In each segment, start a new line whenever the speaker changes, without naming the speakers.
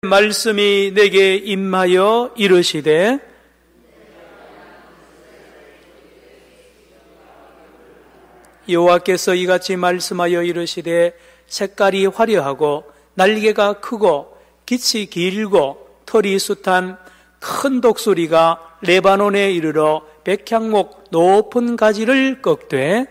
말씀이 내게 임하여 이르시되 여호와께서 이같이 말씀하여 이르시되 색깔이 화려하고 날개가 크고 깃이 길고 털이 숱한 큰 독수리가 레바논에 이르러 백향목 높은 가지를 꺾되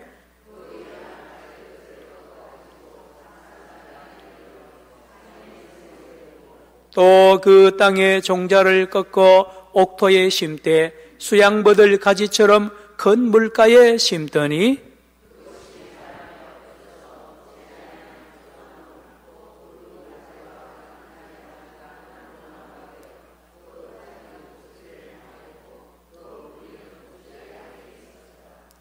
또 그 땅에 종자를 꺾어 옥토에 심되 수양버들 가지처럼 큰 물가에 심더니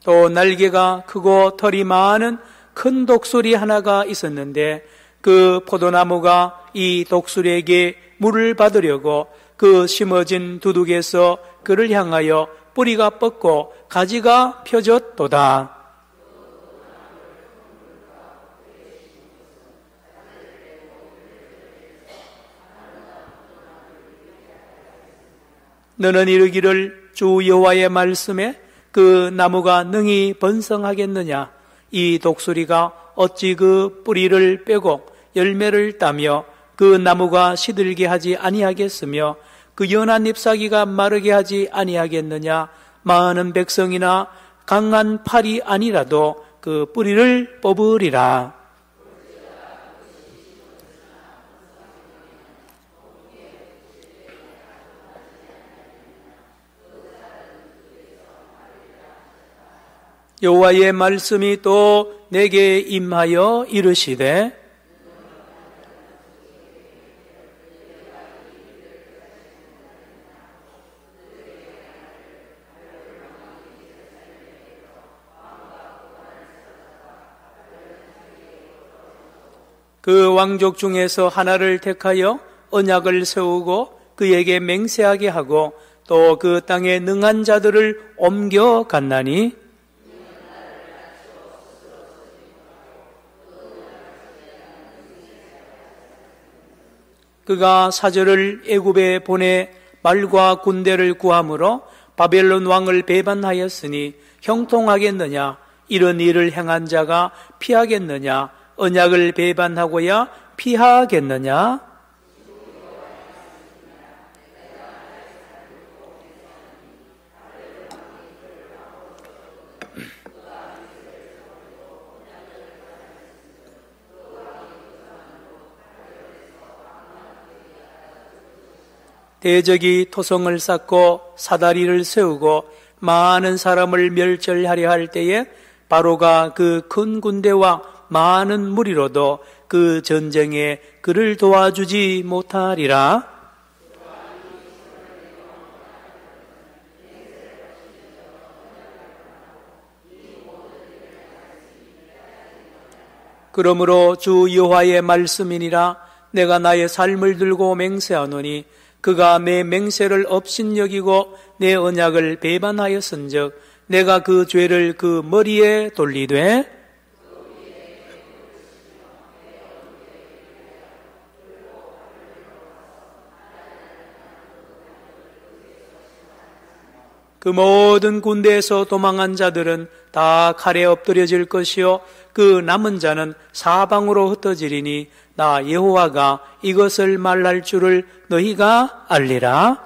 또 날개가 크고 털이 많은 큰 독수리 하나가 있었는데 그 포도나무가 이 독수리에게 물을 받으려고 그 심어진 두둑에서 그를 향하여 뿌리가 뻗고 가지가 펴졌도다. 너는 이르기를 주 여호와의 말씀에 그 나무가 능히 번성하겠느냐? 이 독수리가 어찌 그 뿌리를 빼고 열매를 따며 그 나무가 시들게 하지 아니하겠으며 그 연한 잎사귀가 마르게 하지 아니하겠느냐? 많은 백성이나 강한 팔이 아니라도 그 뿌리를 뽑으리라. 여호와의 말씀이 또 내게 임하여 이르시되 그 왕족 중에서 하나를 택하여 언약을 세우고 그에게 맹세하게 하고 또 그 땅에 능한 자들을 옮겨 갔나니 그가 사절을 애굽에 보내 말과 군대를 구함으로 바벨론 왕을 배반하였으니 형통하겠느냐? 이런 일을 행한 자가 피하겠느냐? 언약을 배반하고야 피하겠느냐? 대적이 토성을 쌓고 사다리를 세우고 많은 사람을 멸절하려 할 때에 바로가 그 큰 군대와 많은 무리로도 그 전쟁에 그를 도와주지 못하리라. 그러므로 주 여호와의 말씀이니라. 내가 나의 삶을 들고 맹세하노니 그가 내 맹세를 업신여기고 내 언약을 배반하였은즉 내가 그 죄를 그 머리에 돌리되 그 모든 군대에서 도망한 자들은 다 칼에 엎드려질 것이요 그 남은 자는 사방으로 흩어지리니 나 여호와가 이것을 말할 줄을 너희가 알리라.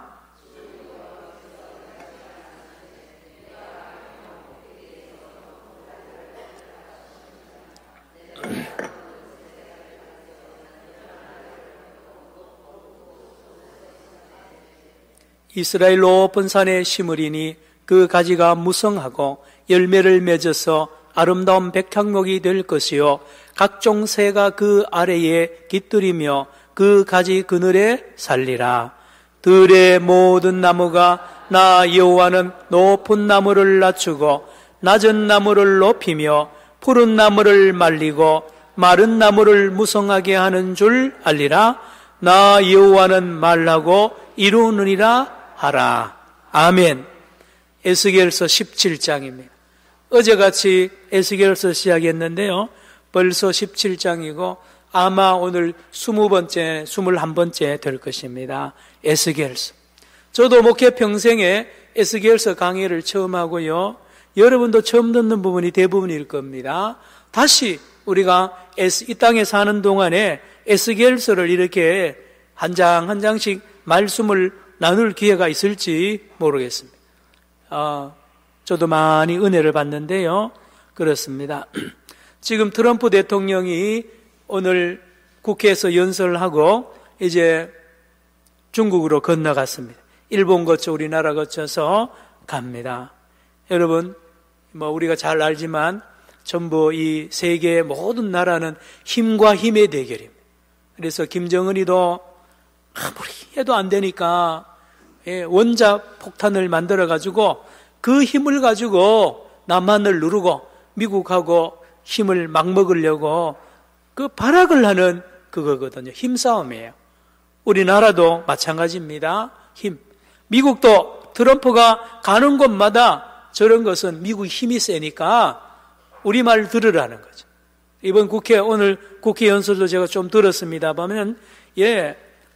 이스라엘 높은 산에 심으리니 그 가지가 무성하고 열매를 맺어서 아름다운 백향목이 될 것이요 각종 새가 그 아래에 깃들이며 그 가지 그늘에 살리라. 들의 모든 나무가 나 여호와는 높은 나무를 낮추고 낮은 나무를 높이며 푸른 나무를 말리고 마른 나무를 무성하게 하는 줄 알리라. 나 여호와는 말하고 이루느니라 하라. 아멘. 에스겔서 17장입니다. 어제같이 에스겔서 시작했는데요. 벌써 17장이고 아마 오늘 20번째, 21번째 될 것입니다. 에스겔서. 저도 목회 평생에 에스겔서 강의를 처음 하고요. 여러분도 처음 듣는 부분이 대부분일 겁니다. 다시 우리가 이 땅에 사는 동안에 에스겔서를 이렇게 한 장 한 장씩 말씀을 나눌 기회가 있을지 모르겠습니다. 저도 많이 은혜를 받는데요. 그렇습니다. 지금 트럼프 대통령이 오늘 국회에서 연설을 하고 이제 중국으로 건너갔습니다. 일본 거쳐 우리나라 거쳐서 갑니다. 여러분, 우리가 잘 알지만 전부 이 세계의 모든 나라는 힘과 힘의 대결입니다. 그래서 김정은이도 아무리 해도 안 되니까 원자 폭탄을 만들어 가지고 그 힘을 가지고 남한을 누르고 미국하고 힘을 막 먹으려고 그 발악을 하는 그거거든요. 힘싸움이에요. 우리나라도 마찬가지입니다. 힘. 미국도 트럼프가 가는 곳마다 저런 것은 미국 힘이 세니까 우리 말 들으라는 거죠. 이번 오늘 국회 연설도 제가 좀 들었습니다. 보면,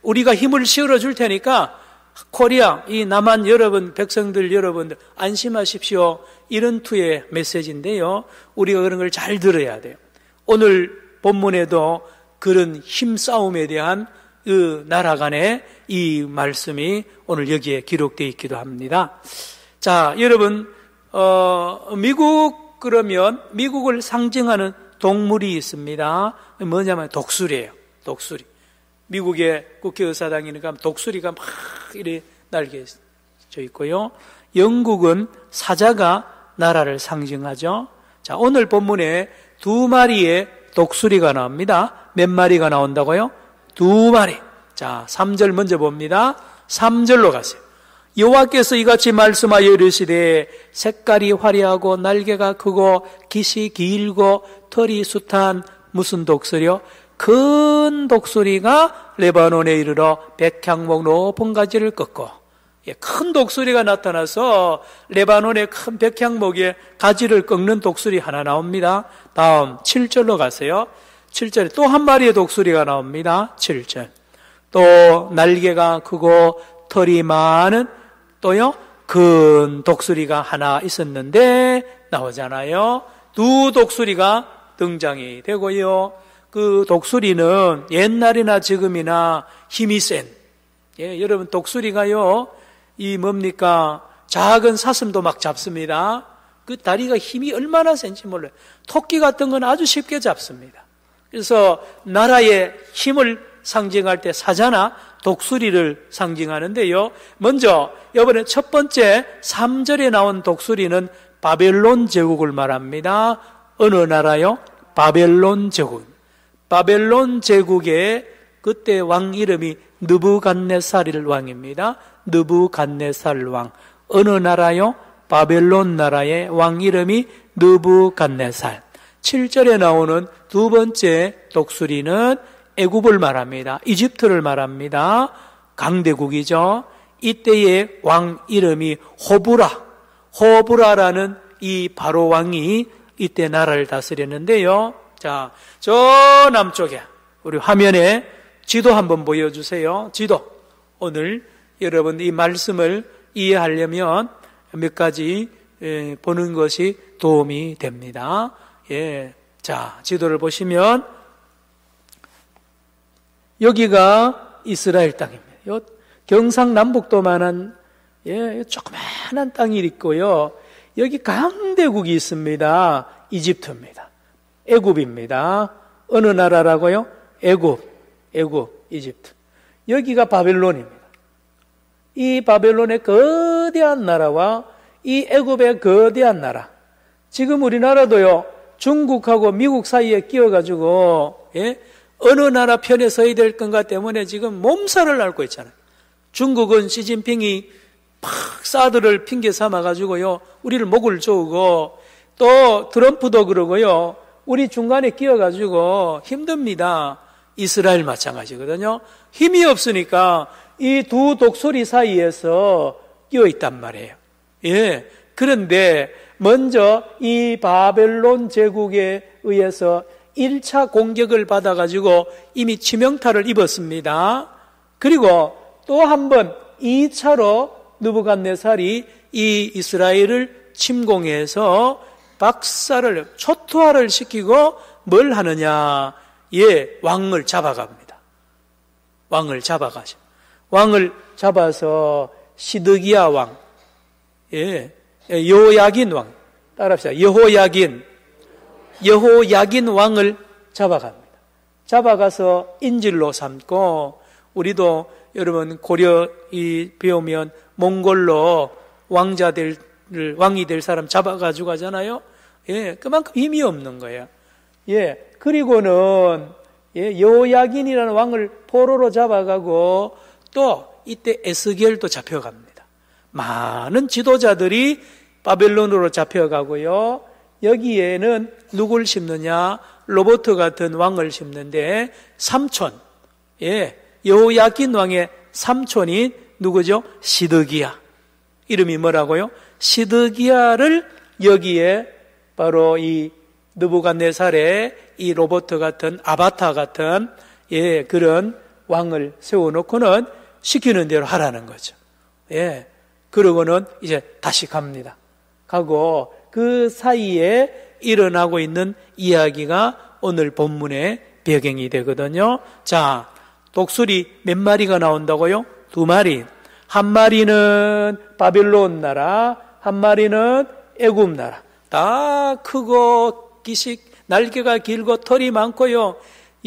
우리가 힘을 실어줄 테니까 코리아, 이 남한 여러분, 백성들 여러분들 안심하십시오. 이런 투의 메시지인데요. 우리가 그런 걸 잘 들어야 돼요. 오늘 본문에도 그런 힘싸움에 대한 그 나라 간의 이 말씀이 오늘 여기에 기록되어 있기도 합니다. 자, 여러분, 미국 그러면 미국을 상징하는 동물이 있습니다. 뭐냐면 독수리예요. 독수리. 미국의 국회의사당이니까 독수리가 막 이렇게 날개져 있고요. 영국은 사자가 나라를 상징하죠. 자, 오늘 본문에 2마리의 독수리가 나옵니다. 몇 마리가 나온다고요? 2마리. 자, 3절 먼저 봅니다. 3절로 가세요. 여호와께서 이같이 말씀하여 이르시되 색깔이 화려하고 날개가 크고 깃이 길고 털이 숱한 무슨 독수리요? 큰 독수리가 레바논에 이르러 백향목 높은 가지를 꺾고, 큰 독수리가 나타나서 레바논의 큰 백향목에 가지를 꺾는 독수리 하나 나옵니다. 다음 7절로 가세요. 7절에 또 한 마리의 독수리가 나옵니다. 7절. 또 날개가 크고 털이 많은 또요 큰 독수리가 하나 있었는데 나오잖아요. 2 독수리가 등장이 되고요. 그 독수리는 옛날이나 지금이나 힘이 센, 여러분 독수리가요 이 뭡니까 작은 사슴도 막 잡습니다. 그 다리가 힘이 얼마나 센지 몰라요. 토끼 같은 건 아주 쉽게 잡습니다. 그래서 나라의 힘을 상징할 때 사자나 독수리를 상징하는데요. 먼저 이번에 첫 번째 3절에 나온 독수리는 바벨론 제국을 말합니다. 어느 나라요? 바벨론 제국. 바벨론 제국의 그때 왕 이름이 느부갓네살 왕입니다. 느부갓네살 왕. 어느 나라요? 바벨론 나라의 왕 이름이 느부갓네살. 7절에 나오는 두 번째 독수리는 애굽을 말합니다. 이집트를 말합니다. 강대국이죠. 이때의 왕 이름이 호브라라는 이 바로 왕이 이때 나라를 다스렸는데요. 자, 저 남쪽에 우리 화면에 지도 한번 보여주세요. 지도. 오늘 여러분 이 말씀을 이해하려면 몇 가지 보는 것이 도움이 됩니다. 자, 지도를 보시면 여기가 이스라엘 땅입니다. 경상남북도만한 조그마한 땅이 있고요. 여기 강대국이 있습니다. 이집트입니다. 애굽입니다. 어느 나라라고요? 애굽, 이집트. 여기가 바벨론입니다. 이 바벨론의 거대한 나라와 이 애굽의 거대한 나라. 지금 우리나라도요, 중국하고 미국 사이에 끼어가지고, 어느 나라 편에 서야 될 건가 때문에 지금 몸살을 앓고 있잖아요. 중국은 시진핑이 팍 사드를 핑계 삼아가지고요, 우리를 목을 조우고, 또 트럼프도 그러고요, 우리 중간에 끼어가지고 힘듭니다. 이스라엘 마찬가지거든요. 힘이 없으니까 이 두 독수리 사이에서 끼어 있단 말이에요. 그런데 먼저 이 바벨론 제국에 의해서 1차 공격을 받아가지고 이미 치명타를 입었습니다. 그리고 또 한 번 2차로 느부갓네살이 이 이스라엘을 침공해서 박살을, 초토화를 시키고 뭘 하느냐? 예, 왕을 잡아갑니다. 왕을 잡아가죠. 왕을 잡아서 시드기야 왕, 예, 여호야긴 왕, 따라합시다. 여호야긴 왕을 잡아갑니다. 잡아가서 인질로 삼고, 우리도 여러분 고려 배우면 몽골로 왕이 될 사람 잡아가지고 가잖아요. 예, 그만큼 힘이 없는 거예요. 예, 그리고는 여호야긴이라는 왕을 포로로 잡아가고 또 이때 에스겔도 잡혀갑니다. 많은 지도자들이 바벨론으로 잡혀가고요. 여기에는 누굴 심느냐? 로봇 같은 왕을 심는데 삼촌, 예, 여호야긴 왕의 삼촌이 누구죠? 시드기야. 이름이 뭐라고요? 시드기야를 여기에 바로 이 느부갓네살의 이 로봇 같은 아바타 같은 예, 그런 왕을 세워놓고는 시키는 대로 하라는 거죠. 예, 그러고는 이제 다시 갑니다. 가고 그 사이에 일어나고 있는 이야기가 오늘 본문의 배경이 되거든요. 자, 독수리 몇 마리가 나온다고요? 2마리. 한 마리는 바벨론 나라, 한 마리는 애굽 나라. 다 크고 기식, 날개가 길고 털이 많고요.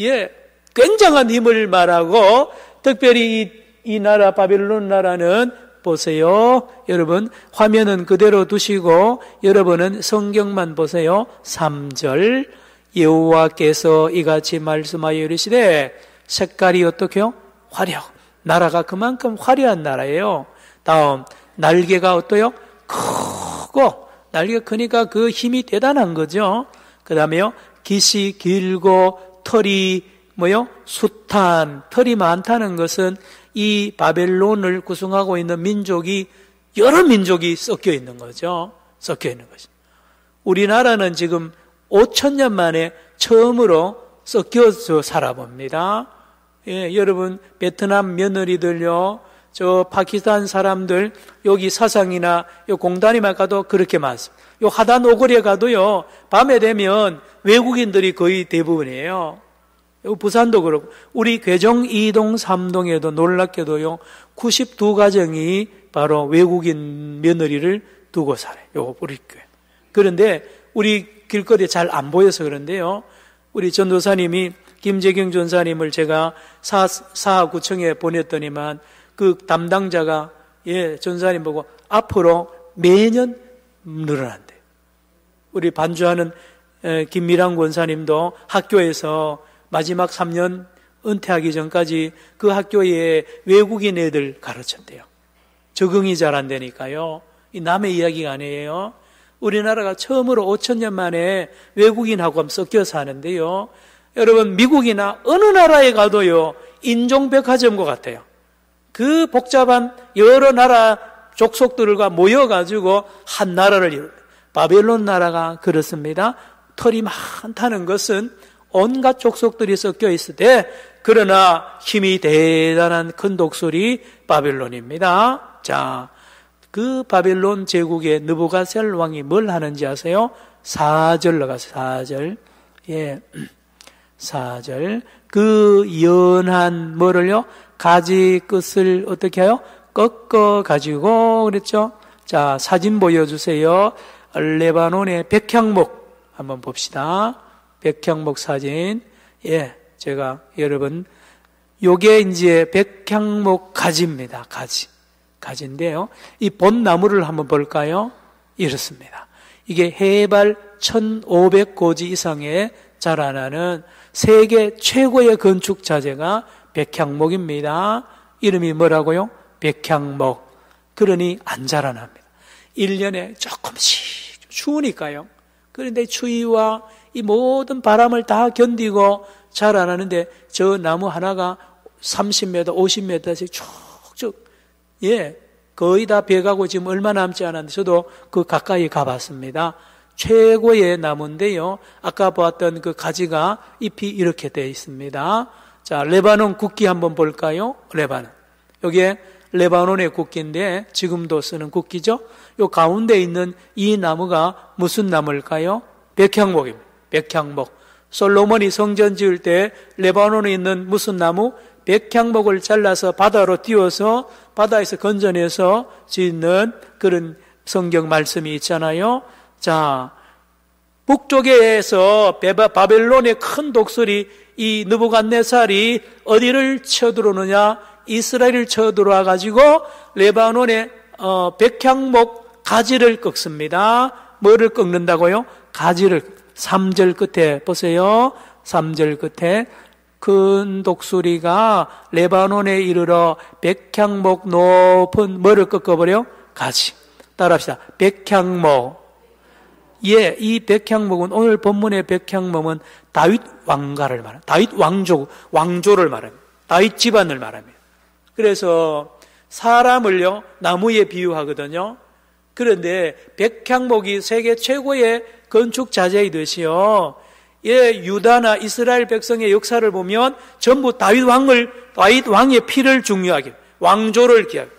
예, 굉장한 힘을 말하고, 특별히 이 나라 바벨론 나라는 보세요. 여러분 화면은 그대로 두시고 여러분은 성경만 보세요. 3절 여호와께서 이같이 말씀하여 이르시되 색깔이 어떻게요? 화려하고 나라가 그만큼 화려한 나라예요. 다음 날개가 어때요? 크고 날개가 크니까 그 힘이 대단한 거죠. 그 다음에요 깃이 길고 털이 뭐요? 숱한 털이 많다는 것은 이 바벨론을 구성하고 있는 민족이 여러 민족이 섞여 있는 거죠. 섞여 있는 거죠. 우리나라는 지금 5,000년 만에 처음으로 섞여서 살아봅니다. 예, 여러분 베트남 며느리들요, 저 파키스탄 사람들 여기 사상이나 요 공단에만 가도 그렇게 많습니다. 요 하단 오거리에 가도요 밤에 되면 외국인들이 거의 대부분이에요. 부산도 그렇고 우리 괴정 2동 3동에도 놀랍게도요 92가정이 바로 외국인 며느리를 두고 살아요. 요 우리 교회. 그런데 우리 길거리에 잘 안 보여서 그런데요, 우리 전도사님이 김재경 전사님을 제가 사구청에 보냈더니만 그 담당자가 전사님 보고 앞으로 매년 늘어난대요. 우리 반주하는 김미랑 권사님도 학교에서 마지막 3년 은퇴하기 전까지 그 학교에 외국인 애들 가르쳤대요. 적응이 잘 안 되니까요. 이 남의 이야기가 아니에요. 우리나라가 처음으로 5,000년 만에 외국인하고 섞여서 하는데요. 여러분 미국이나 어느 나라에 가도요 인종백화점과 같아요. 그 복잡한 여러 나라 족속들과 모여가지고 한 나라를 이루어요. 바벨론 나라가 그렇습니다. 털이 많다는 것은 온갖 족속들이 섞여 있을 때, 그러나 힘이 대단한 큰 독수리 바벨론입니다. 자, 그 바벨론 제국의 느부갓네살 왕이 뭘 하는지 아세요? 4절 나가서 4절. 예. 4절. 그 연한 뭐를요? 가지 끝을 어떻게 해요? 꺾어 가지고 그랬죠? 자, 사진 보여주세요. 레바논의 백향목 한번 봅시다. 백향목 사진. 예, 제가 여러분 요게 이제 백향목 가지입니다. 가지인데요. 이 본 나무를 한번 볼까요? 이렇습니다. 이게 해발 1,500고지 이상에 자라나는 세계 최고의 건축 자재가 백향목입니다. 이름이 뭐라고요? 백향목. 그러니 안 자라납니다. 1년에 조금씩 추우니까요. 그런데 추위와 이 모든 바람을 다 견디고 자라나는데 저 나무 하나가 30m, 50m씩 쭉쭉, 예, 거의 다 배가고 지금 얼마 남지 않았는데 저도 그 가까이 가봤습니다. 최고의 나무인데요. 아까 보았던 그 가지가 잎이 이렇게 되어 있습니다. 자, 레바논 국기 한번 볼까요? 레바논. 여기에 레바논의 국기인데 지금도 쓰는 국기죠. 요 가운데 있는 이 나무가 무슨 나무일까요? 백향목입니다. 백향목. 솔로몬이 성전 지을 때 레바논에 있는 무슨 나무? 백향목을 잘라서 바다로 띄워서 바다에서 건져내서 짓는 그런 성경 말씀이 있잖아요. 자, 북쪽에서 바벨론의 큰 독수리 이 느부갓네살이 어디를 쳐들어오느냐? 이스라엘을 쳐들어와 가지고 레바논의 백향목 가지를 꺾습니다. 뭐를 꺾는다고요? 가지를. 3절 끝에 보세요. 3절 끝에 큰 독수리가 레바논에 이르러 백향목 높은 뭐를 꺾어버려? 가지. 따라합시다. 백향목. 예, 이 백향목은 오늘 본문의 백향목은 다윗 왕가를 말합니다. 다윗 왕조를 말합니다. 다윗 집안을 말합니다. 그래서 사람을요 나무에 비유하거든요. 그런데 백향목이 세계 최고의 건축 자재이듯이요. 예, 유다나 이스라엘 백성의 역사를 보면 전부 다윗 왕의 피를 중요하게 왕조를 기하게.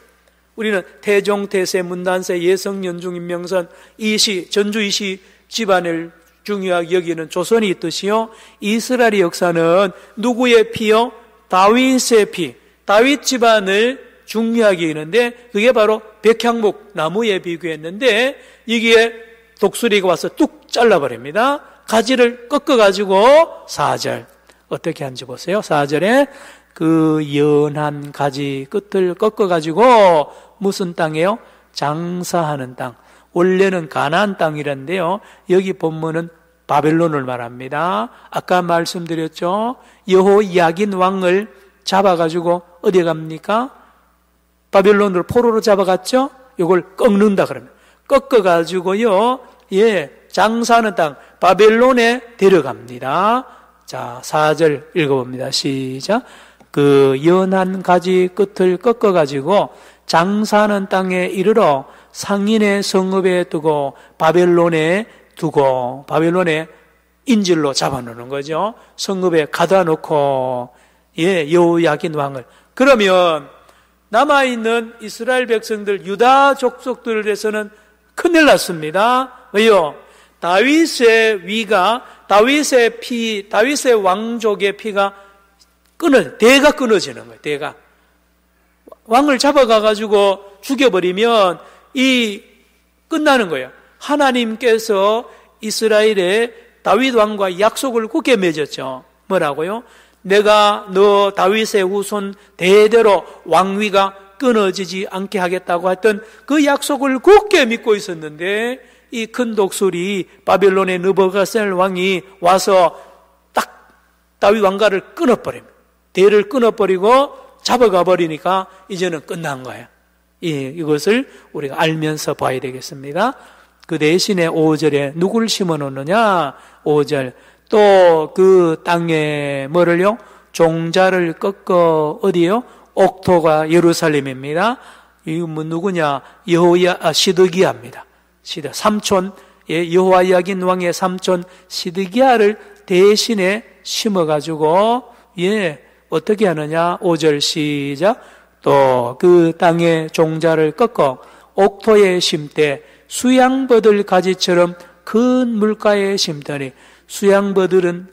우리는 태종, 태세, 문단세, 예성, 연중, 임명선, 이시, 전주 이시 집안을 중요하게 여기는 조선이 있듯이요. 이스라엘의 역사는 누구의 피요? 다윗의 피. 다윗 집안을 중요하게 여기는데 그게 바로 백향목 나무에 비교했는데 이게 독수리가 와서 뚝 잘라버립니다. 가지를 꺾어가지고 4절 어떻게 하는지 보세요. 4절에 그 연한 가지 끝을 꺾어가지고 무슨 땅이에요? 장사하는 땅. 원래는 가나안 땅이란데요. 여기 본문은 바벨론을 말합니다. 아까 말씀드렸죠. 여호야긴 왕을 잡아가지고 어디 갑니까? 바벨론으로 포로로 잡아갔죠. 이걸 꺾는다 그러면 꺾어가지고요. 예, 장사하는 땅 바벨론에 데려갑니다. 자, 4절 읽어봅니다. 시작. 그 연한 가지 끝을 꺾어가지고 장사하는 땅에 이르러 상인의 성읍에 두고 바벨론에 인질로 잡아놓는 거죠. 성읍에 가다 놓고 예, 여호야긴 왕을. 그러면 남아있는 이스라엘 백성들 유다 족속들에서는 큰일 났습니다. 왜요? 다윗의 위가 다윗의 피, 다윗의 왕족의 피가 대가 끊어지는 거예요. 대가 왕을 잡아가가지고 죽여버리면 끝나는 거예요. 하나님께서 이스라엘의 다윗 왕과 약속을 굳게 맺었죠. 뭐라고요? 내가 너 다윗의 후손 대대로 왕위가 끊어지지 않게 하겠다고 했던 그 약속을 굳게 믿고 있었는데 이 큰 독수리 바벨론의 느부갓네살 왕이 와서 딱 다윗 왕가를 끊어버립니다. 대를 끊어버리고 잡아가 버리니까 이제는 끝난 거예요. 이것을 우리가 알면서 봐야 되겠습니다. 그 대신에 5절에 누굴 심어놓느냐? 5절 또 그 땅에 뭐를요? 종자를 꺾어 어디요? 옥토가 예루살렘입니다. 이건 뭐 누구냐? 시드기야입니다. 삼촌, 여호야긴 왕의 삼촌 시드기야를 대신에 심어가지고 어떻게 하느냐? 5절 시작. 또 그 땅에 종자를 꺾어 옥토에 심되 수양버들 가지처럼 큰 물가에 심더니 수양버들은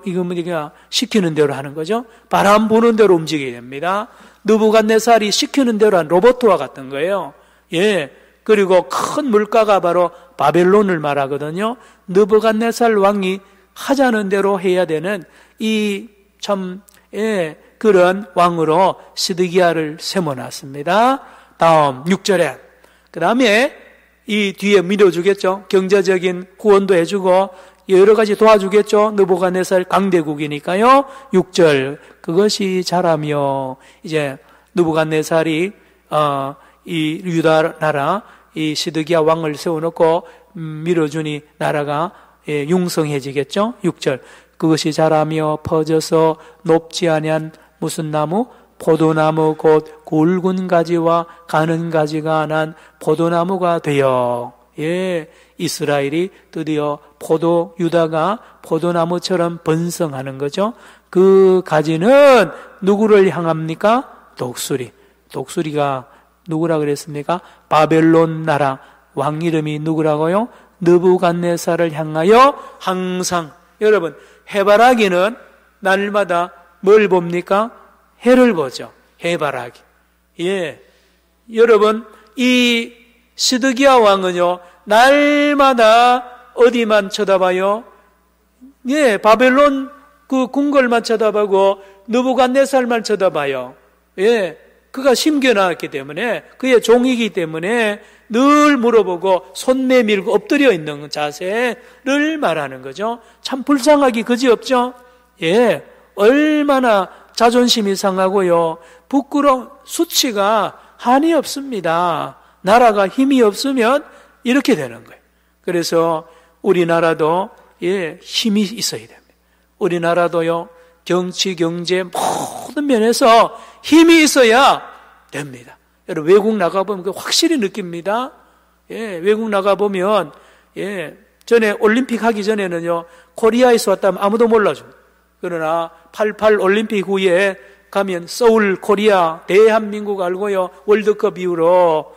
이거 시키는 대로 하는 거죠. 바람 부는 대로 움직여야 됩니다. 느부갓네살이 시키는 대로 한 로봇과 같은 거예요. 예. 그리고 큰 물가가 바로 바벨론을 말하거든요. 느부갓네살 왕이 하자는 대로 해야 되는 그런 왕으로 시드기야를 세워놨습니다. 다음 6절에 그 다음에 이 뒤에 밀어주겠죠. 경제적인 구원도 해주고 여러 가지 도와주겠죠. 느부갓네살 강대국이니까요. 6절 그것이 자라며 이제 느부갓네살이 이 유다 나라 이 시드기야 왕을 세워놓고 밀어주니 나라가 융성해지겠죠. 6절 그것이 자라며 퍼져서 높지 아니한 무슨 나무? 포도나무 곧 굵은 가지와 가는 가지가 난 포도나무가 되어 이스라엘이 드디어 유다가 포도나무처럼 번성하는 거죠. 그 가지는 누구를 향합니까? 독수리가 누구라 그랬습니까? 바벨론 나라 왕 이름이 누구라고요? 느부갓네살을 향하여 항상, 여러분, 해바라기는 날마다 뭘 봅니까? 해를 보죠. 해바라기. 예. 여러분, 이 시드기야 왕은요, 날마다 어디만 쳐다봐요? 예, 바벨론 그 궁궐만 쳐다보고 느부갓네살만 쳐다봐요. 예. 그가 심겨놨기 때문에, 그의 종이기 때문에 늘 물어보고 손 내밀고 엎드려 있는 자세를 말하는 거죠. 참 불쌍하기 그지없죠? 예, 얼마나 자존심이 상하고요. 수치가 한이 없습니다. 나라가 힘이 없으면 이렇게 되는 거예요. 그래서 우리나라도 힘이 있어야 됩니다. 우리나라도요, 정치, 경제 모든 면에서 힘이 있어야 됩니다. 여러분, 외국 나가보면 확실히 느낍니다. 예, 외국 나가보면, 전에 올림픽 하기 전에는요, 코리아에서 왔다면 아무도 몰라줘. 그러나 88 올림픽 후에 가면 서울, 코리아, 대한민국 알고요, 월드컵 이후로,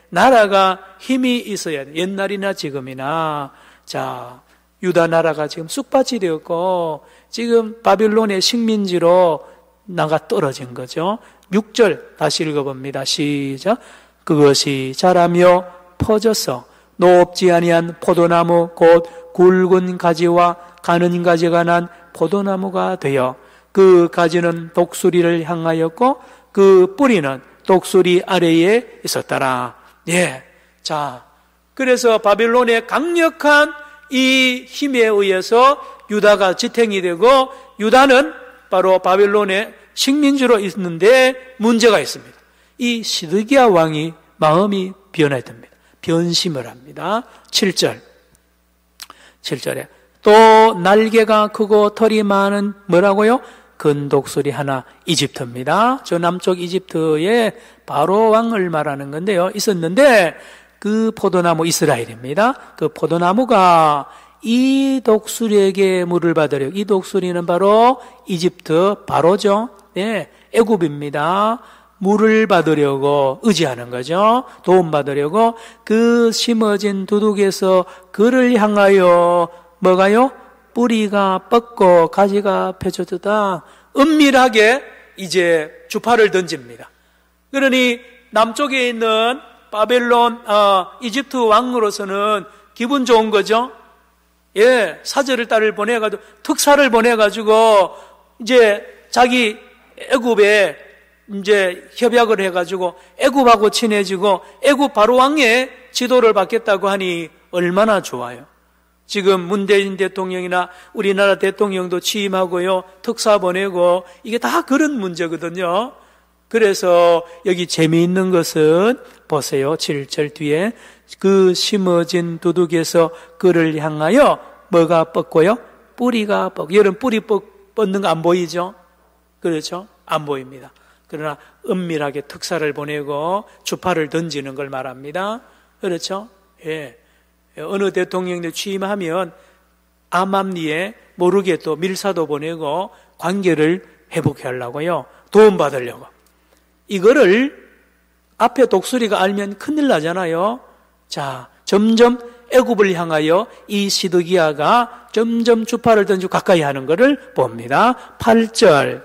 나라가 힘이 있어야 돼. 옛날이나 지금이나. 자, 유다 나라가 지금 쑥밭이 되었고, 지금 바빌론의 식민지로 나가 떨어진 거죠. 6절 다시 읽어봅니다. 시작. 그것이 자라며 퍼져서 높지 아니한 포도나무 곧 굵은 가지와 가는 가지가 난 포도나무가 되어 그 가지는 독수리를 향하였고 그 뿌리는 독수리 아래에 있었더라. 예. 자, 그래서 바빌론의 강력한 이 힘에 의해서 유다가 지탱이 되고 유다는 바로 바빌론의 식민지로 있는데 문제가 있습니다. 이 시드기야 왕이 마음이 변화됩니다. 변심을 합니다. 7절에 또 날개가 크고 털이 많은 뭐라고요? 큰 독수리 하나, 이집트입니다. 저 남쪽 이집트에 바로 왕을 말하는 건데요. 있었는데 그 포도나무 이스라엘입니다. 그 포도나무가 이 독수리에게 물을 받으려, 이 독수리는 바로 이집트 바로죠. 네, 애굽입니다. 물을 받으려고 의지하는 거죠. 도움 받으려고 그 심어진 두둑에서 그를 향하여 뭐가요? 뿌리가 뻗고 가지가 펴져졌다. 은밀하게 이제 주파를 던집니다. 그러니 남쪽에 있는 바벨론, 이집트 왕으로서는 기분 좋은 거죠. 예, 사절을 딸을 보내가지고 특사를 보내가지고 이제 자기 애굽에 이제 협약을 해가지고 애굽하고 친해지고 애굽 바로 왕의 지도를 받겠다고 하니 얼마나 좋아요. 지금 문재인 대통령이나 우리나라 대통령도 취임하고요, 특사 보내고 이게 다 그런 문제거든요. 그래서 여기 재미있는 것은 보세요. 7절 뒤에 그 심어진 두둑에서 그를 향하여 뭐가 뻗고요? 뿌리가 뻗고. 여러분 뿌리 뻗는 거 안 보이죠? 그렇죠? 안 보입니다. 그러나 은밀하게 특사를 보내고 주파를 던지는 걸 말합니다. 그렇죠? 예. 어느 대통령이 취임하면 암암리에 모르게 또 밀사도 보내고 관계를 회복해 하려고요. 도움받으려고. 이거를 앞에 독수리가 알면 큰일 나잖아요. 자, 점점 애굽을 향하여 이 시드기야가 점점 주파를 던지고 가까이 하는 것을 봅니다. 8절.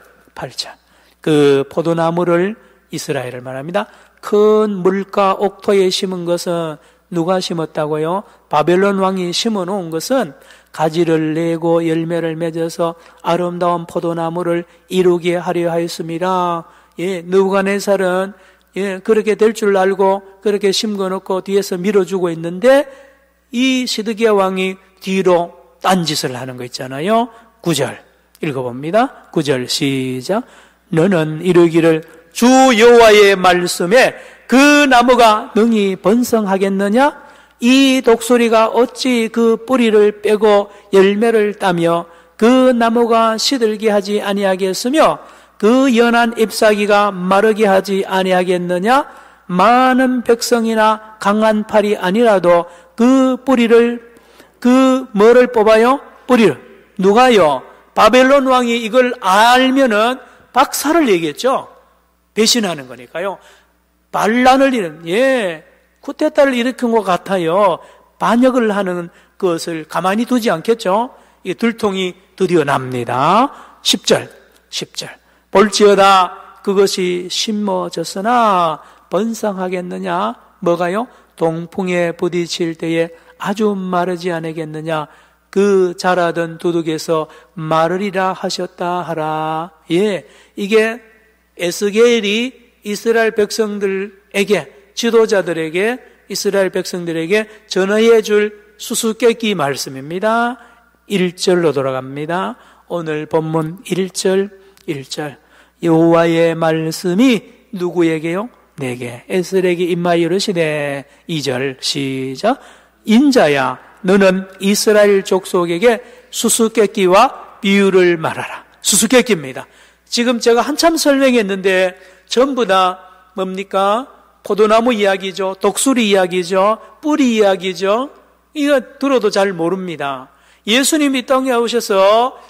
그 포도나무를 이스라엘을 말합니다. 큰 물가 옥토에 심은 것은 누가 심었다고요? 바벨론 왕이 심어 놓은 것은 가지를 내고 열매를 맺어서 아름다운 포도나무를 이루게 하려 하였습니다. 예, 느부갓네살은 그렇게 될 줄 알고 그렇게 심겨 놓고 뒤에서 밀어주고 있는데 이 시드기야 왕이 뒤로 딴짓을 하는 거 있잖아요. 9절 읽어봅니다. 9절 시작. 너는 이르기를 주 여호와의 말씀에 그 나무가 능히 번성하겠느냐? 이 독수리가 어찌 그 뿌리를 빼고 열매를 따며 그 나무가 시들게 하지 아니하겠으며 그 연한 잎사귀가 마르게 하지 아니하겠느냐? 많은 백성이나 강한 팔이 아니라도 그 뿌리를, 뭐를 뽑아요? 뿌리를. 누가요? 바벨론 왕이 이걸 알면은 박살을 내겠죠. 배신하는 거니까요. 반란을 쿠데타를 일으킨 것 같아요. 반역을 하는 것을 가만히 두지 않겠죠. 이 들통이 드디어 납니다. 10절. 볼지어다 그것이 심어졌으나 번성하겠느냐? 뭐가요? 동풍에 부딪힐 때에 아주 마르지 않겠느냐? 그 자라던 두둑에서 마르리라 하셨다 하라. 이게 에스겔이 이스라엘 백성들에게, 지도자들에게, 이스라엘 백성들에게 전해 줄 수수께끼 말씀입니다. 1절로 돌아갑니다. 오늘 본문 1절. 여호와의 말씀이 누구에게요? 내게 에스겔에게 임하여 이르시되 2절 시작. 인자야 너는 이스라엘 족속에게 수수께끼와 비유를 말하라. 수수께끼입니다. 지금 제가 한참 설명했는데 전부 다 뭡니까? 포도나무 이야기죠. 독수리 이야기죠. 뿌리 이야기죠. 이거 들어도 잘 모릅니다. 예수님이 땅에 오셔서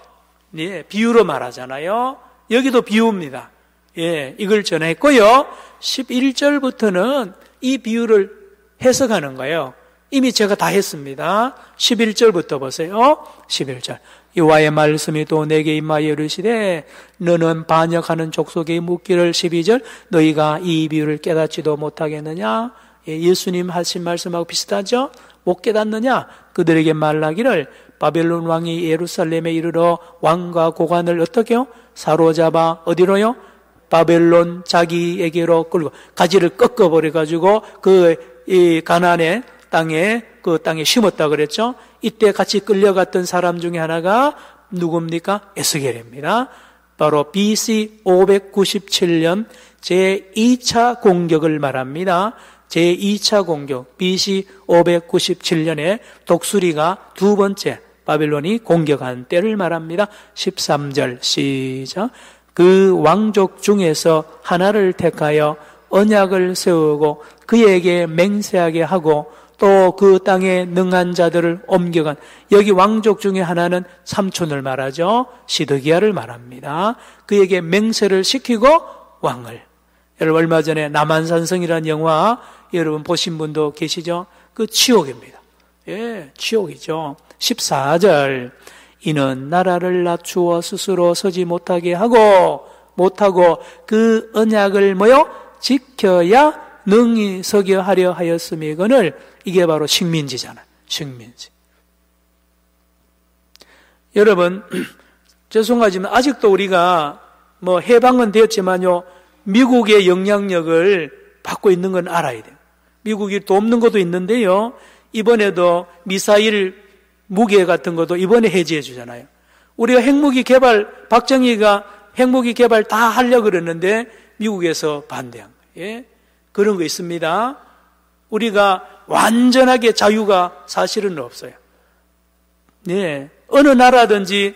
비유로 말하잖아요. 여기도 비유입니다. 이걸 전했고요. 11절부터는 이 비유를 해석하는 거예요. 이미 제가 다 했습니다. 11절부터 보세요. 11절. 여호와의 말씀이 또 내게 임하여 이르시되 너는 반역하는 족속에 묻기를 12절 너희가 이 비유를 깨닫지도 못하겠느냐? 예수님 하신 말씀하고 비슷하죠? 못 깨닫느냐? 그들에게 말하기를 바벨론 왕이 예루살렘에 이르러 왕과 고관을 어떻게요? 사로잡아 어디로요? 바벨론 자기에게로 끌고 가지를 꺾어버려가지고 이 가나안의 땅에 심었다 그랬죠. 이때 같이 끌려갔던 사람 중에 하나가 누굽니까? 에스겔입니다. 바로 BC 597년 제2차 공격을 말합니다. 제2차 공격 BC 597년에 독수리가 두 번째 바벨론이 공격한 때를 말합니다. 13절 시작. 그 왕족 중에서 하나를 택하여 언약을 세우고 그에게 맹세하게 하고 또 그 땅에 능한 자들을 옮겨간, 여기 왕족 중에 하나는 삼촌을 말하죠. 시드기야를 말합니다. 그에게 맹세를 시키고 왕을. 여러분 얼마 전에 남한산성이라는 영화 여러분 보신 분도 계시죠? 그 치욕입니다. 치욕이죠. 14절. 이는 나라를 낮추어 스스로 서지 못하게 하고 그 언약을 지켜야 능히 서게 하려 하였음이거늘. 이게 바로 식민지잖아요. 식민지. 여러분 죄송하지만 아직도 우리가 해방은 되었지만요 미국의 영향력을 받고 있는 건 알아야 돼요. 미국이 돕는 것도 있는데요 이번에도 미사일 무기 같은 것도 이번에 해제해 주잖아요. 우리가 핵무기 개발, 박정희가 핵무기 개발 다 하려고 그랬는데 미국에서 반대한 거예요. 그런 거 있습니다. 우리가 완전하게 자유가 사실은 없어요. 어느 나라든지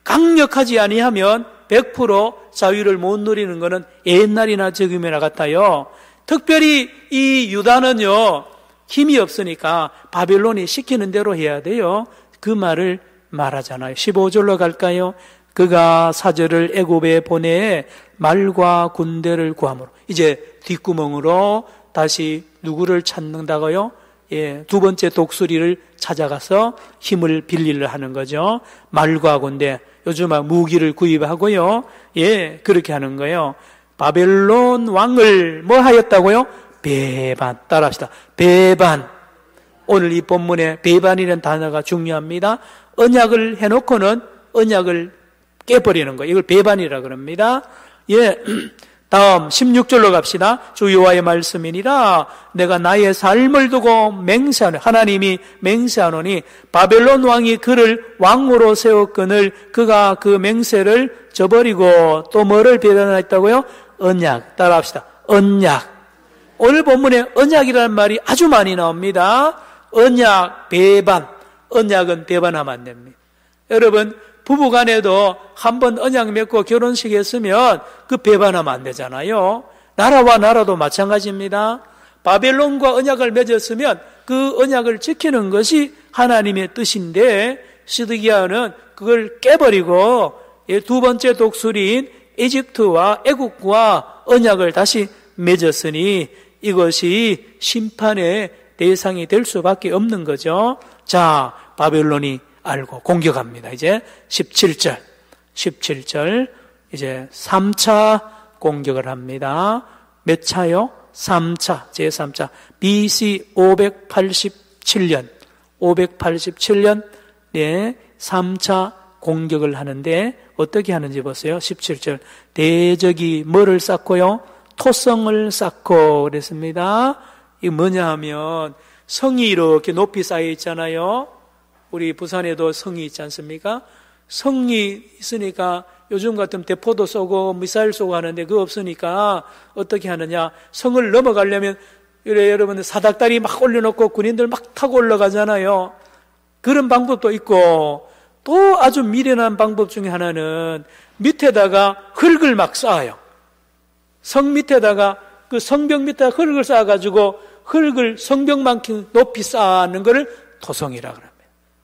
강력하지 아니하면 100% 자유를 못 누리는 것은 옛날이나 지금이나 같아요. 특별히 이 유다는요 힘이 없으니까 바벨론이 시키는 대로 해야 돼요. 그 말을 말하잖아요. 15절로 갈까요? 그가 사절을 애굽에 보내 말과 군대를 구함으로. 이제 뒷구멍으로 다시 누구를 찾는다고요? 두 번째 독수리를 찾아가서 힘을 빌리려 하는 거죠. 말과 군대, 요즘 무기를 구입하고요. 그렇게 하는 거예요. 바벨론 왕을 하였다고요? 배반. 따라합시다. 배반. 오늘 이 본문에 배반이라는 단어가 중요합니다. 언약을 해놓고는 언약을 깨버리는 거예요. 이걸 배반이라 그럽니다. 다음 16절로 갑시다. 주 여호와의 말씀이니라 내가 나의 삶을 두고 맹세하노니, 하나님이 맹세하노니 바벨론 왕이 그를 왕으로 세웠거늘 그가 그 맹세를 저버리고 또 뭐를 배반했다고요? 언약. 따라합시다. 언약. 오늘 본문에 언약이라는 말이 아주 많이 나옵니다. 언약, 배반. 언약은 배반하면 안 됩니다. 여러분 부부간에도 한번 언약 맺고 결혼식 했으면 그 배반하면 안 되잖아요. 나라와 나라도 마찬가지입니다. 바벨론과 언약을 맺었으면 그 언약을 지키는 것이 하나님의 뜻인데 시드기야는 그걸 깨버리고 두 번째 독수리인 이집트와 애국과 언약을 다시 맺었으니 이것이 심판의 대상이 될 수밖에 없는 거죠. 자, 바벨론이 알고 공격합니다. 이제 17절 이제 3차 공격을 합니다. 몇 차요? 3차, 제3차. BC 587년, 네, 3차 공격을 하는데 어떻게 하는지 보세요. 17절. 대적이 뭐를 쌓고요? 토성을 쌓고 그랬습니다. 이게 뭐냐 하면 성이 이렇게 높이 쌓여 있잖아요. 우리 부산에도 성이 있지 않습니까? 성이 있으니까 요즘 같으면 대포도 쏘고 미사일 쏘고 하는데 그거 없으니까 어떻게 하느냐. 성을 넘어가려면 여러분들 사닥다리 막 올려놓고 군인들 막 타고 올라가잖아요. 그런 방법도 있고 또 아주 미련한 방법 중에 하나는 밑에다가 흙을 막 쌓아요. 성 밑에다가 그 성벽 밑에다가 흙을 쌓아가지고 흙을 성벽만큼 높이 쌓는 것을 토성이라고 합니다.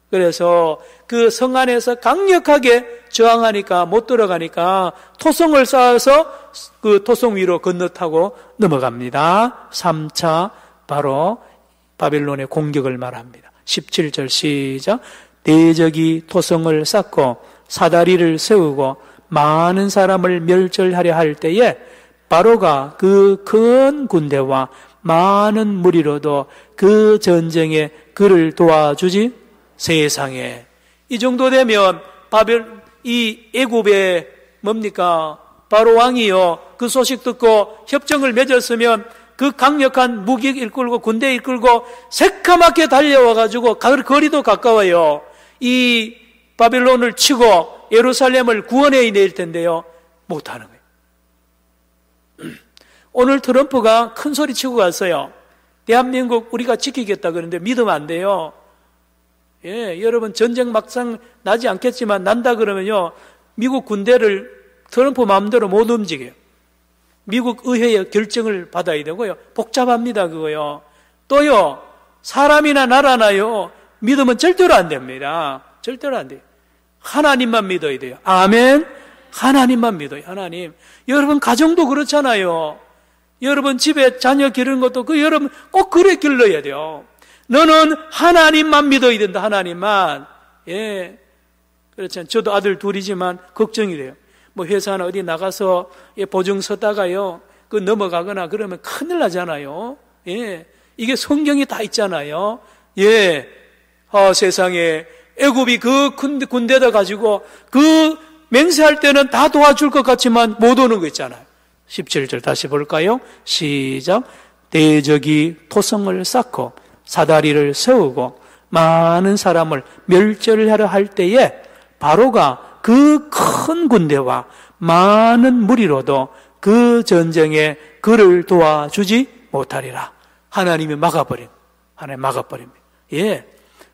그래서 그 성 안에서 강력하게 저항하니까 못 들어가니까 토성을 쌓아서 그 토성 위로 건너타고 넘어갑니다. 3차 바로 바벨론의 공격을 말합니다. 17절 시작. 대적이 토성을 쌓고 사다리를 세우고 많은 사람을 멸절하려 할 때에 바로가 그 큰 군대와 많은 무리로도 그 전쟁에 그를 도와주지. 세상에 이 정도 되면 이 애굽의 뭡니까? 바로 왕이요. 그 소식 듣고 협정을 맺었으면 그 강력한 무기 이끌고 군대 이끌고 새까맣게 달려와가지고 거리도 가까워요. 이 바벨론을 치고 예루살렘을 구원해야 될 텐데요. 못하는 거예요. 오늘 트럼프가 큰 소리 치고 갔어요. 대한민국 우리가 지키겠다 그러는데 믿으면 안 돼요. 예, 여러분 전쟁 막상 나지 않겠지만 난다 그러면요. 미국 군대를 트럼프 마음대로 못 움직여요. 미국 의회의 결정을 받아야 되고요. 복잡합니다, 그거요. 또요, 사람이나 나라나요, 믿으면 절대로 안 됩니다. 절대로 안 돼요. 하나님만 믿어야 돼요. 아멘? 하나님만 믿어요, 하나님. 여러분, 가정도 그렇잖아요. 여러분, 집에 자녀 기르는 것도 여러분 꼭 그래 길러야 돼요. 너는 하나님만 믿어야 된다, 하나님만. 예. 그렇잖아요. 저도 아들 둘이지만 걱정이 돼요. 뭐 회사나 어디 나가서 보증 서다가요, 그 넘어가거나 그러면 큰일 나잖아요. 예. 이게 성경이 다 있잖아요. 예. 세상에 애굽이 그 큰 군대다 가지고 그 맹세할 때는 다 도와줄 것 같지만 못 오는 거 있잖아요. 17절 다시 볼까요? 시작. 대적이 토성을 쌓고 사다리를 세우고 많은 사람을 멸절하려 할 때에 바로가 그 큰 군대와 많은 무리로도 그 전쟁에 그를 도와주지 못하리라. 하나님이 막아버립니다. 하나님 막아버립니다. 예.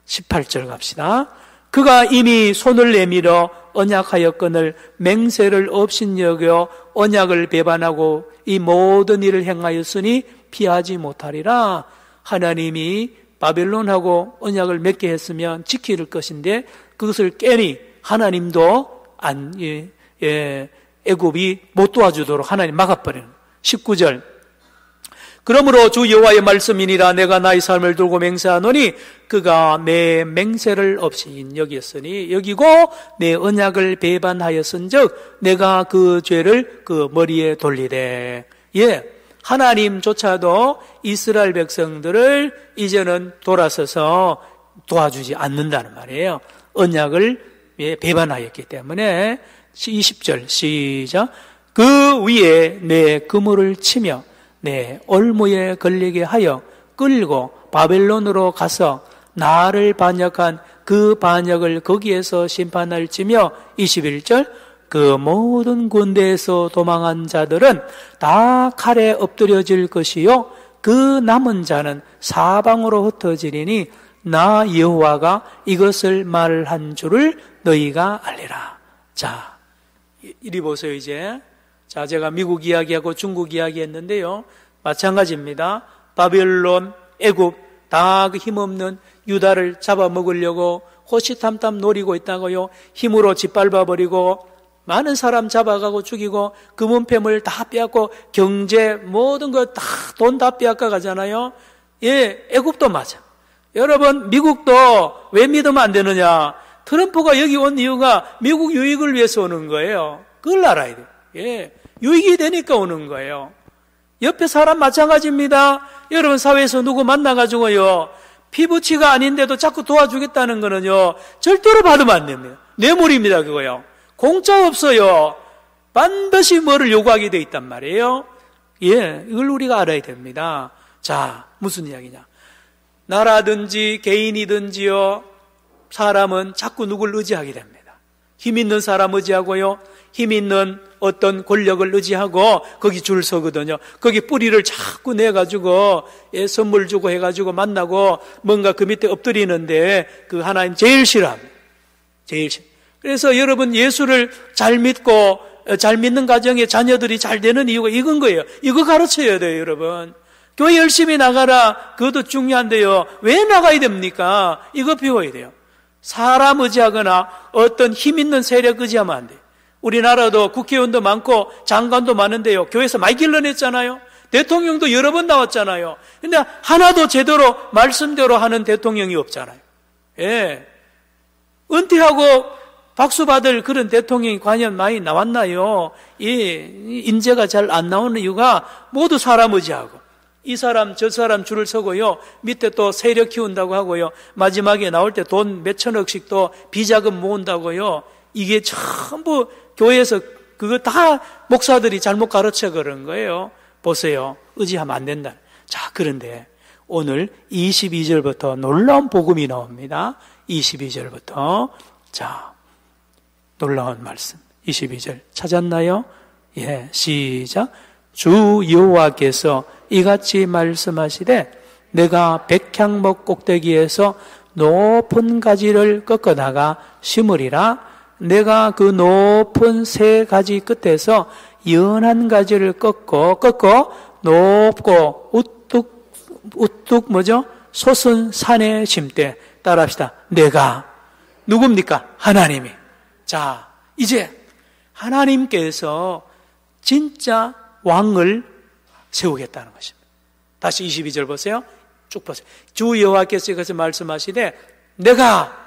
18절 갑시다. 그가 이미 손을 내밀어 언약하였거늘 맹세를 업신여겨 언약을 배반하고 이 모든 일을 행하였으니 피하지 못하리라. 하나님이 바벨론하고 언약을 맺게 했으면 지킬 것인데 그것을 깨니 하나님도 애굽이 못 도와주도록 하나님 막아버리는. 19절. 그러므로 주 여호와의 말씀이니라. 내가 나의 삶을 두고 맹세하노니 그가 내 맹세를 없이 여기고 내 언약을 배반하였은즉 내가 그 죄를 그 머리에 돌리되. 예, 하나님조차도 이스라엘 백성들을 이제는 돌아서서 도와주지 않는다는 말이에요. 언약을 배반하였기 때문에. 20절 시작. 그 위에 내 그물을 치며 내 올무에 걸리게 하여 끌고 바벨론으로 가서 나를 반역한 그 반역을 거기에서 심판할지며. 21절. 그 모든 군대에서 도망한 자들은 다 칼에 엎드려질 것이요 그 남은 자는 사방으로 흩어지리니 나 여호와가 이것을 말한 줄을 너희가 알리라. 자, 이리 보세요. 이제 자, 제가 미국 이야기하고 중국 이야기 했는데요, 마찬가지입니다. 바벨론, 애굽 다 그 힘없는 유다를 잡아먹으려고 호시탐탐 노리고 있다고요. 힘으로 짓밟아버리고 많은 사람 잡아가고 죽이고 금은패물 다 빼앗고 경제 모든 거 다 돈 다 빼앗가 가잖아요. 예, 애굽도 맞아. 여러분, 미국도 왜 믿으면 안 되느냐? 트럼프가 여기 온 이유가 미국 유익을 위해서 오는 거예요. 그걸 알아야 돼요. 예, 유익이 되니까 오는 거예요. 옆에 사람 마찬가지입니다. 여러분, 사회에서 누구 만나가지고요, 피부치가 아닌데도 자꾸 도와주겠다는 거는요, 절대로 받으면 안 됩니다. 뇌물입니다, 그거요. 공짜 없어요. 반드시 뭐를 요구하게 돼 있단 말이에요. 예, 이걸 우리가 알아야 됩니다. 자, 무슨 이야기냐? 나라든지 개인이든지요, 사람은 자꾸 누굴 의지하게 됩니다. 힘 있는 사람 의지하고요, 힘 있는 어떤 권력을 의지하고 거기 줄 서거든요. 거기 뿌리를 자꾸 내가지고 선물 주고 해가지고 만나고 뭔가 그 밑에 엎드리는데 그 하나님 제일 싫어합니다. 제일 싫어. 그래서 여러분, 예수를 잘 믿고 잘 믿는 가정에 자녀들이 잘 되는 이유가 이건 거예요. 이거 가르쳐야 돼요, 여러분. 교회 열심히 나가라. 그것도 중요한데요. 왜 나가야 됩니까? 이거 배워야 돼요. 사람 의지하거나 어떤 힘 있는 세력 의지하면 안 돼요. 우리나라도 국회의원도 많고 장관도 많은데요, 교회에서 많이 길러냈잖아요. 대통령도 여러 번 나왔잖아요. 근데 하나도 제대로 말씀대로 하는 대통령이 없잖아요. 예. 은퇴하고 박수 받을 그런 대통령이 과연 많이 나왔나요? 이 인재가 잘 안 나오는 이유가 모두 사람 의지하고 이 사람 저 사람 줄을 서고요, 밑에 또 세력 키운다고 하고요, 마지막에 나올 때 돈 몇천억씩 또 비자금 모은다고요. 이게 전부 교회에서 그거 다 목사들이 잘못 가르쳐 그런 거예요. 보세요. 의지하면 안 된다. 자, 그런데 오늘 22절부터 놀라운 복음이 나옵니다. 22절부터. 자, 놀라운 말씀. 22절 찾았나요? 예, 시작. 주 여호와께서 이같이 말씀하시되 내가 백향목 꼭대기에서 높은 가지를 꺾어다가 심으리라. 내가 그 높은 세 가지 끝에서 연한 가지를 꺾어 높고 우뚝 뭐죠? 솟은 산에 심되. 따라합시다. 내가 누굽니까? 하나님이. 자, 이제 하나님께서 진짜 왕을 세우겠다는 것입니다. 다시 22절 보세요. 쭉 보세요. 주 여호와께서 이것을 말씀하시되 내가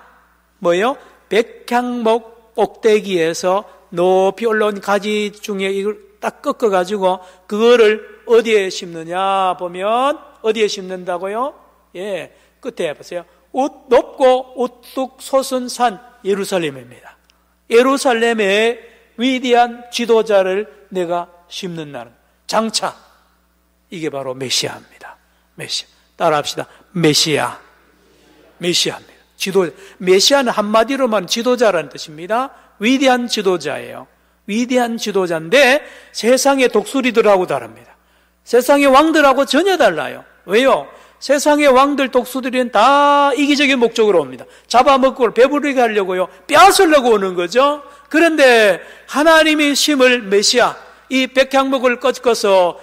뭐예요? 백향목 꼭대기에서 높이 올라온 가지 중에 이걸 딱 꺾어가지고 그거를 어디에 심느냐 보면 어디에 심는다고요? 예, 끝에 보세요. 높고 우뚝 솟은 산 예루살렘입니다. 예루살렘의 위대한 지도자를 내가 심는다는 장차 이게 바로 메시아입니다. 메시아. 따라합시다. 메시아입니다. 메시아는 한마디로만 지도자라는 뜻입니다. 위대한 지도자예요. 위대한 지도자인데 세상의 독수리들하고 다릅니다. 세상의 왕들하고 전혀 달라요. 왜요? 세상의 왕들 독수리는 다 이기적인 목적으로 옵니다. 잡아먹고 배부르게 하려고요, 빼앗으려고 오는 거죠. 그런데 하나님이 심을 메시아, 이 백향목을 꺾어서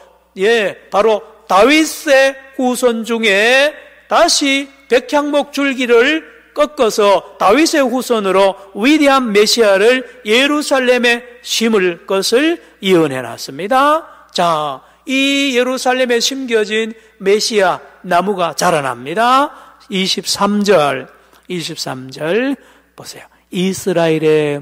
바로 다윗의 후손 중에 다시 백향목 줄기를 꺾어서 다윗의 후손으로 위대한 메시아를 예루살렘에 심을 것을 예언해 놨습니다. 자, 이 예루살렘에 심겨진 메시아 나무가 자라납니다. 23절 보세요. 이스라엘의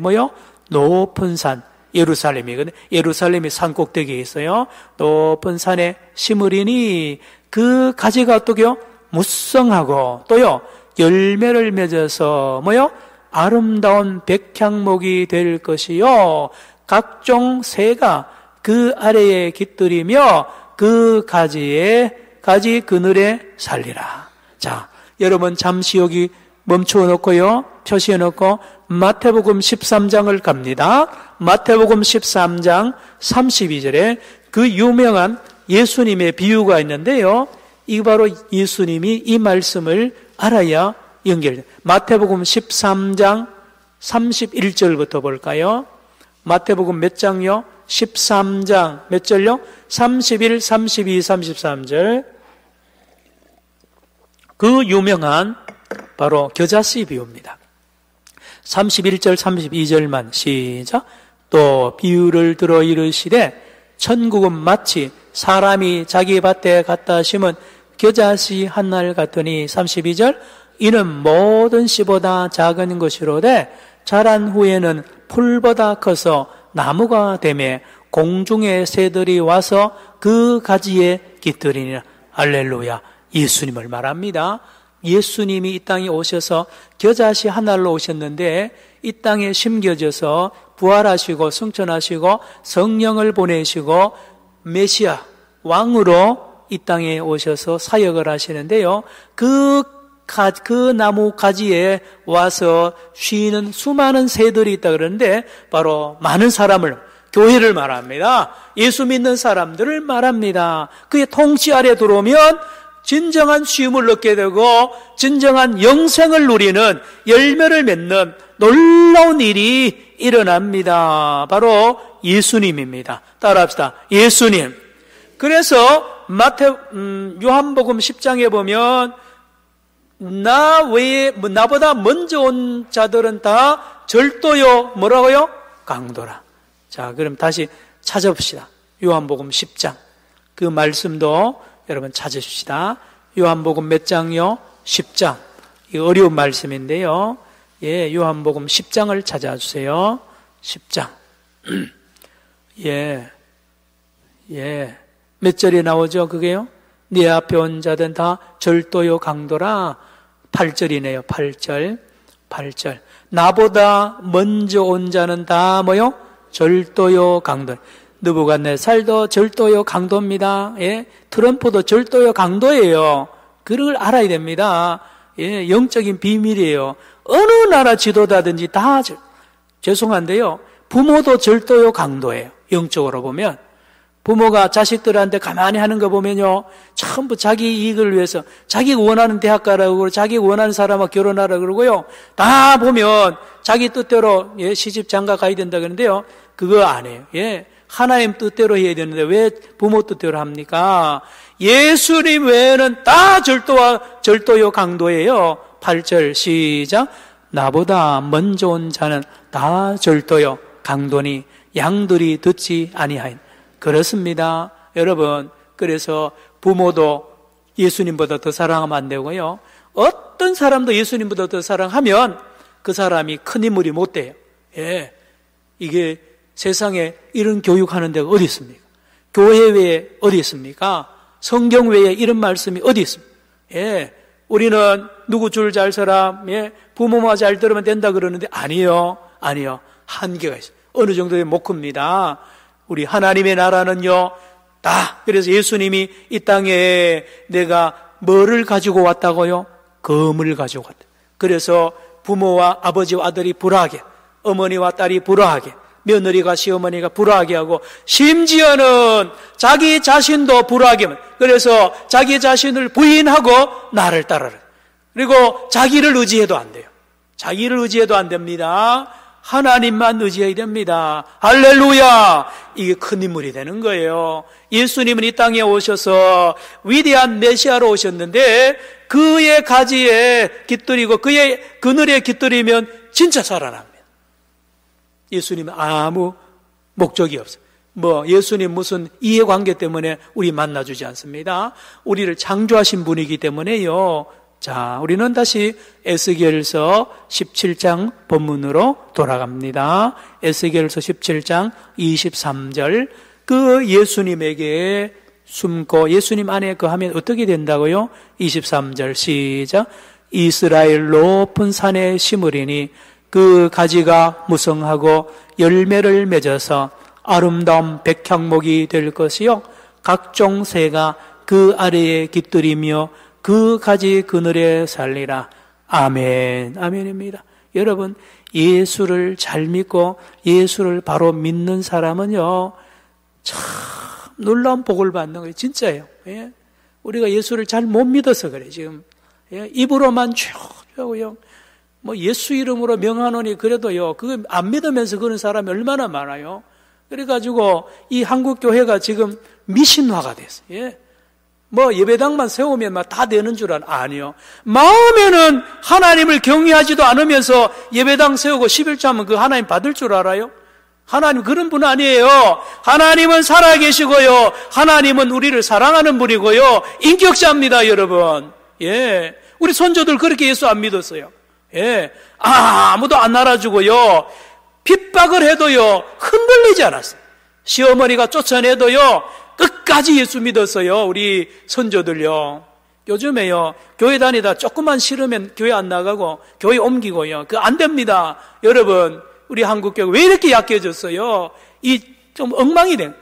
높은 산 예루살렘이거든요. 예루살렘이 산 꼭대기에 있어요. 높은 산에 심으리니 그 가지가 어떻게요? 무성하고 또요 열매를 맺어서 아름다운 백향목이 될 것이요 각종 새가 그 아래에 깃들이며 그 가지 그늘에 살리라. 자, 여러분 잠시 여기 멈추어 놓고요, 표시해 놓고 마태복음 13장을 갑니다. 마태복음 13장 32절에 그 유명한 예수님의 비유가 있는데요, 이 바로 예수님이 이 말씀을 알아야 연결돼요. 마태복음 13장 31절부터 볼까요? 마태복음 몇 장요? 13장 몇 절요? 31, 32, 33절 그 유명한 바로 겨자씨 비유입니다. 31절 32절만 시작. 또 비유를 들어 이르시되 천국은 마치 사람이 자기 밭에 갖다 심은 겨자씨 한 알 같으니 32절 이는 모든 씨보다 작은 것이로되 자란 후에는 풀보다 커서 나무가 되매 공중의 새들이 와서 그 가지에 깃들이니라. 할렐루야. 예수님을 말합니다. 예수님이 이 땅에 오셔서 겨자씨 한 알로 오셨는데 이 땅에 심겨져서 부활하시고 승천하시고 성령을 보내시고 메시아 왕으로 이 땅에 오셔서 사역을 하시는데요. 그 나무 가지에 와서 쉬는 수많은 새들이 있다 그러는데 바로 많은 사람을, 교회를 말합니다. 예수 믿는 사람들을 말합니다. 그의 통치 아래 들어오면 진정한 쉼을 얻게 되고 진정한 영생을 누리는, 열매를 맺는 놀라운 일이 일어납니다. 바로 예수님입니다. 따라합시다. 예수님. 그래서 요한복음 10장에 보면 나 외에 나보다 먼저 온 자들은 다 절도요 뭐라고요? 강도라. 자, 그럼 다시 찾아봅시다. 요한복음 10장. 그 말씀도 여러분 찾으십시다. 요한복음 몇 장요? 10장. 이 어려운 말씀인데요. 예, 요한복음 10장을 찾아주세요. 10장. 예. 몇 절에 나오죠? 그게요? 네 앞에 온 자들은 다 절도요 강도라. 8절이네요. 8절. 나보다 먼저 온 자는 다 뭐요? 절도요 강도. 느부갓네살도 절도요 강도입니다. 예, 트럼프도 절도요 강도예요. 그걸 알아야 됩니다. 예, 영적인 비밀이에요. 어느 나라 지도자든지 다 죄송한데요. 부모도 절도요 강도예요. 영적으로 보면 부모가 자식들한테 가만히 하는 거 보면요, 전부 자기 이익을 위해서 자기가 원하는 대학 가라고 그러고 자기가 원하는 사람하고 결혼하라고 그러고요. 다 보면 자기 뜻대로 시집 장가 가야 된다 그러는데요. 그거 안 해요. 예, 하나님 뜻대로 해야 되는데 왜 부모 뜻대로 합니까? 예수님 외에는 다 절도요 강도예요. 8절 시작. 나보다 먼저 온 자는 다 절도요 강도니 양들이 듣지 아니하인. 그렇습니다. 여러분, 그래서 부모도 예수님보다 더 사랑하면 안 되고요. 어떤 사람도 예수님보다 더 사랑하면 그 사람이 큰 인물이 못 돼요. 예, 이게 세상에 이런 교육하는 데가 어디 있습니까? 교회 외에 어디 있습니까? 성경 외에 이런 말씀이 어디 있습니까? 예, 우리는 누구 줄 잘 서라, 예, 부모만 잘 들으면 된다 그러는데 아니요. 한계가 있어요. 어느 정도의 못 큽니다. 우리 하나님의 나라는요, 그래서 예수님이 이 땅에 내가 뭐를 가지고 왔다고요? 검을 가지고 왔다. 그래서 부모와 아버지와 아들이 불화하게, 어머니와 딸이 불화하게, 며느리가 시어머니가 불화하게 하고, 심지어는 자기 자신도 불화하게 하면, 그래서 자기 자신을 부인하고 나를 따르라. 그리고 자기를 의지해도 안 돼요. 자기를 의지해도 안 됩니다. 하나님만 의지해야 됩니다. 할렐루야! 이게 큰 인물이 되는 거예요. 예수님은 이 땅에 오셔서 위대한 메시아로 오셨는데 그의 가지에 깃들이고 그의 그늘에 깃들이면 진짜 살아납니다. 예수님은 아무 목적이 없어요. 예수님 무슨 이해관계 때문에 우리 만나주지 않습니다. 우리를 창조하신 분이기 때문에요. 자, 우리는 다시 에스겔서 17장 본문으로 돌아갑니다. 에스겔서 17장 23절. 그 예수님에게 숨고 예수님 안에 거하면 어떻게 된다고요? 23절 시작. 이스라엘 높은 산에 심으리니 그 가지가 무성하고 열매를 맺어서 아름다운 백향목이 될 것이요 각종 새가 그 아래에 깃들이며 그 가지 그늘에 살리라. 아멘. 아멘입니다. 여러분, 예수를 잘 믿고 예수를 바로 믿는 사람은요, 참 놀라운 복을 받는 거예요. 진짜예요. 예? 우리가 예수를 잘 못 믿어서 그래 지금. 예? 입으로만 쭉 하고요. 예수 이름으로 명하노니 그래도요, 그거 안 믿으면서 그런 사람이 얼마나 많아요. 그래가지고 이 한국 교회가 지금 미신화가 됐어요. 예? 뭐 예배당만 세우면 막 다 되는 줄 아니요. 마음에는 하나님을 경외하지도 않으면서 예배당 세우고 11조 하면 그 하나님 받을 줄 알아요? 하나님 그런 분 아니에요. 하나님은 살아계시고요. 하나님은 우리를 사랑하는 분이고요. 인격자입니다, 여러분. 예. 우리 손주들 그렇게 예수 안 믿었어요. 예. 아무도 안 알아주고요. 핍박을 해도요. 흔들리지 않았어요. 시어머니가 쫓아내도요. 끝까지 예수 믿었어요. 우리 손주들요. 요즘에요. 교회 다니다 조금만 싫으면 교회 안 나가고 교회 옮기고요. 그거 안 됩니다. 여러분, 우리 한국교회 왜 이렇게 약해졌어요? 이 좀 엉망이 된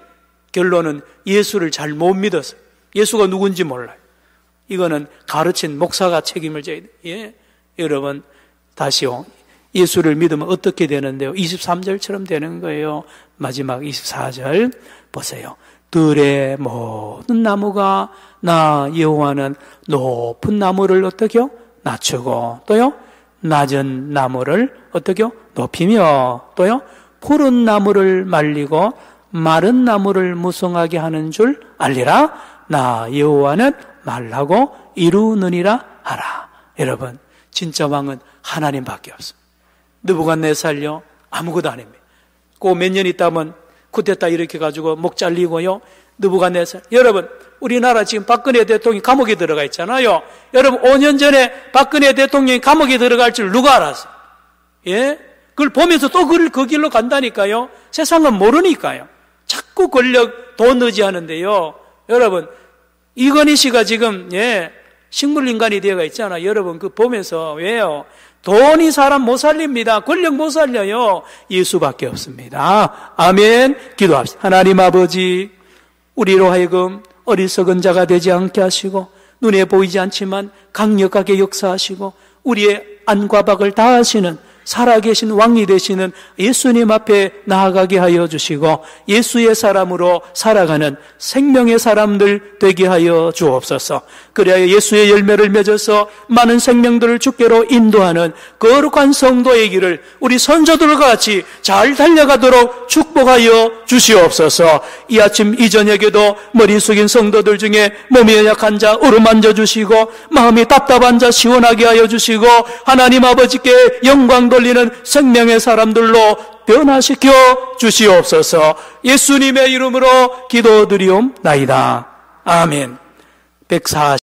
결론은 예수를 잘 못 믿었어요. 예수가 누군지 몰라요. 이거는 가르친 목사가 책임을 져야 돼요. 예. 여러분, 다시요. 예수를 믿으면 어떻게 되는데요? 23절처럼 되는 거예요. 마지막 24절 보세요. 들의 모든 나무가 나 여호와는 높은 나무를 어떻게요? 낮추고 또요? 낮은 나무를 어떻게요? 높이며 또요? 푸른 나무를 말리고 마른 나무를 무성하게 하는 줄 알리라. 나 여호와는 말하고 이루느니라 하라. 여러분, 진짜 왕은 하나님밖에 없습니다. 느부갓네살요 아무것도 안 합니다. 그 몇 년 있다면 쿠데타 이렇게 가지고 목 잘리고요. 느부갓네살. 여러분, 우리나라 지금 박근혜 대통령이 감옥에 들어가 있잖아요. 여러분, 5년 전에 박근혜 대통령이 감옥에 들어갈 줄 누가 알았어요? 예? 그걸 보면서 또 그 길로 간다니까요. 세상은 모르니까요. 자꾸 권력, 돈 의지하는데요. 여러분, 이건희 씨가 지금, 예, 식물인간이 되어가 있잖아요. 여러분, 그 보면서, 왜요? 돈이 사람 못 살립니다. 권력 못 살려요. 예수밖에 없습니다. 아멘. 기도합시다. 하나님 아버지, 우리로 하여금 어리석은 자가 되지 않게 하시고 눈에 보이지 않지만 강력하게 역사하시고 우리의 안과 박을 다 하시는 살아계신 왕이 되시는 예수님 앞에 나아가게 하여 주시고 예수의 사람으로 살아가는 생명의 사람들 되게 하여 주옵소서. 그래야 예수의 열매를 맺어서 많은 생명들을 주께로 인도하는 거룩한 성도의 길을 우리 선조들과 같이 잘 달려가도록 축복하여 주시옵소서. 이 아침 이 저녁에도 머리 숙인 성도들 중에 몸이 연약한 자 어루만져 주시고 마음이 답답한 자 시원하게 하여 주시고 하나님 아버지께 영광 돌리는 생명의 사람들로 변화시켜 주시옵소서. 예수님의 이름으로 기도드리옵나이다. 아멘. 140